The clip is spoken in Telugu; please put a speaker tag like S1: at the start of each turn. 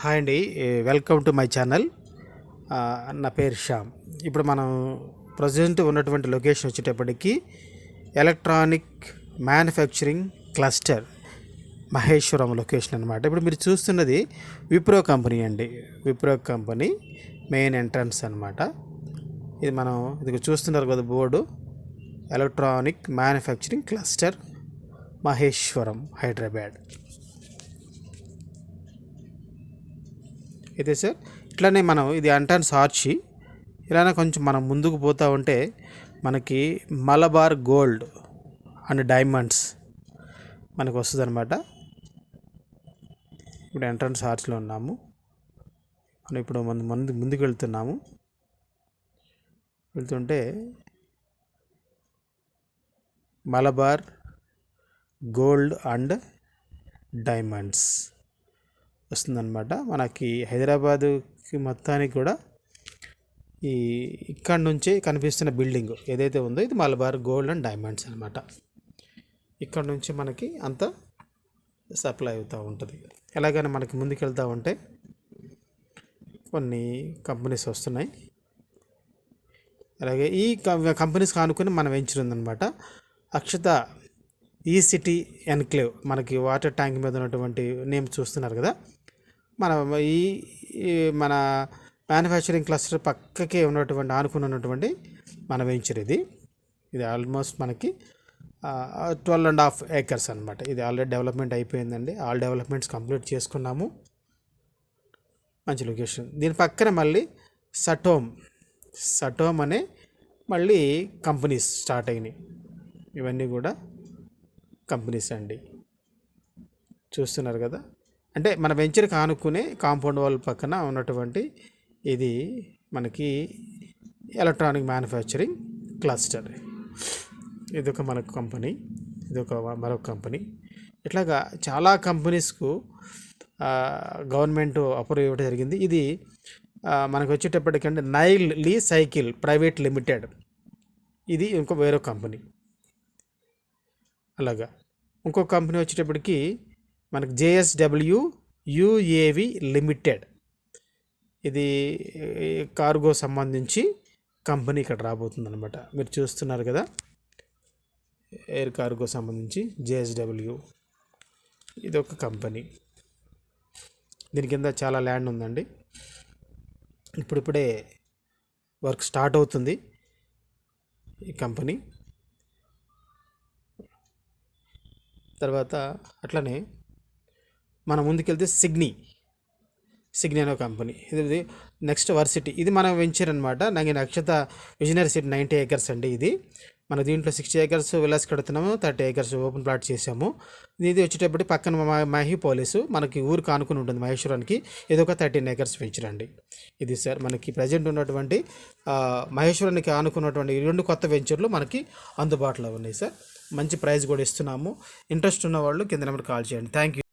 S1: హాయ్ అండి, వెల్కమ్ టు మై ఛానల్. నా పేరు శ్యామ్. ఇప్పుడు మనం ప్రజెంట్ ఉన్నటువంటి లొకేషన్ వచ్చేటప్పటికి electronic manufacturing cluster Maheshwaram location అనమాట. ఇప్పుడు మీరు చూస్తున్నది విప్రో కంపెనీ అండి. విప్రో కంపెనీ మెయిన్ ఎంట్రన్స్ అనమాట. ఇది మనం ఇది చూస్తున్నారు కదా board, electronic manufacturing cluster Maheshwaram Hyderabad. అయితే సార్ ఇట్లానే మనం ఇది ఎంట్రన్స్ ఆర్చి, ఇలానే కొంచెం మనం ముందుకు పోతూ ఉంటే మనకి మలబార్ గోల్డ్ అండ్ డైమండ్స్ మనకు వస్తుంది అనమాట. ఇప్పుడు ఎంట్రన్స్ ఆర్చ్లో ఉన్నాము. మనం ఇప్పుడు ముందుకు వెళ్తుంటే మలబార్ గోల్డ్ అండ్ డైమండ్స్ వస్తుందన్నమాట. మనకి హైదరాబాదుకి మొత్తానికి కూడా ఇక్కడ నుంచే కనిపిస్తున్న బిల్డింగ్ ఏదైతే ఉందో ఇది మలబార్ గోల్డ్ అండ్ డైమండ్స్ అనమాట. ఇక్కడ నుంచి మనకి అంత సప్లై అవుతూ ఉంటుంది. ఎలాగైనా మనకి ముందుకు వెళ్తూ ఉంటే కొన్ని కంపెనీస్ వస్తున్నాయి. అలాగే ఈ కంపెనీస్ కానుకొని మన వెంచర్ ఉందన్నమాట. అక్షత ఈ సిటీ ఎన్క్లేవ్, మనకి వాటర్ ట్యాంక్ మీద ఉన్నటువంటి నేమ్ చూస్తున్నారు కదా. మన మ్యానుఫ్యాక్చరింగ్ క్లస్టర్ పక్కకే ఆనుకున్నటువంటి మన వెంచర్ ఇది ఆల్మోస్ట్ మనకి 12.5 acres అనమాట. ఇది ఆల్రెడీ డెవలప్మెంట్ అయిపోయిందండి. ఆల్ డెవలప్మెంట్స్ కంప్లీట్ చేసుకున్నాము. మంచి లొకేషన్. దీని పక్కన మళ్ళీ సటోమ్ అనే మళ్ళీ కంపెనీస్ స్టార్ట్ అయినాయి. ఇవన్నీ కూడా కంపెనీస్ అండి, చూస్తున్నారు కదా. అంటే మన వెంచర్కి ఆనుకునే కాంపౌండ్ వాల్ పక్కన ఉన్నటువంటి ఇది మనకి ఎలక్ట్రానిక్ మ్యానుఫ్యాక్చరింగ్ క్లస్టర్. ఇదొక మనకు కంపెనీ, ఇదొక మరొక కంపెనీ. ఇట్లాగా చాలా కంపెనీస్కు గవర్నమెంట్ అప్రూవ్ ఇవ్వడం జరిగింది. ఇది మనకు వచ్చేటప్పటికంటే నైల్ లీ సైకిల్ ప్రైవేట్ లిమిటెడ్, ఇది వేరొక కంపెనీ. అలాగా ఇంకొక కంపెనీ వచ్చేటప్పటికి మనకు JSW UAV లిమిటెడ్, ఇది కార్గో సంబంధించి కంపెనీ ఇక్కడ రాబోతుంది అనమాట. మీరు చూస్తున్నారు కదా, ఎయిర్ కార్గో సంబంధించి JSW ఇది ఒక కంపెనీ. దీని కింద చాలా ల్యాండ్ ఉందండి. ఇప్పుడిప్పుడే వర్క్ స్టార్ట్ అవుతుంది ఈ కంపెనీ. తర్వాత అట్లనే మనం ముందుకెళ్తే సిగ్నీ అనే కంపెనీ, ఇది నెక్స్ట్ వర్సిటీ, ఇది మన వెంచర్ అనమాట. నాకు అక్షత విజనరీ సిటీ 90 acres అండి. ఇది మన దీంట్లో 60 acres విలాస్ కడుతున్నాము, 30 acres ఓపెన్ ప్లాట్ చేసాము. ఇది వచ్చేటప్పటి పక్కన మహి పోలీసు మనకి ఊరు కానుకుని ఉంటుంది మహేశ్వరానికి. ఇది ఒక 13 acres వెంచర్ అండి. ఇది సార్ మనకి ప్రజెంట్ ఉన్నటువంటి మహేశ్వరానికి ఆనుకున్నటువంటి 2 కొత్త వెంచర్లు మనకి అందుబాటులో ఉన్నాయి సార్. మంచి ప్రైస్ కూడా ఇస్తున్నాము. ఇంట్రెస్ట్ ఉన్న వాళ్ళు కింద నెంబర్ కాల్ చేయండి. Thank you.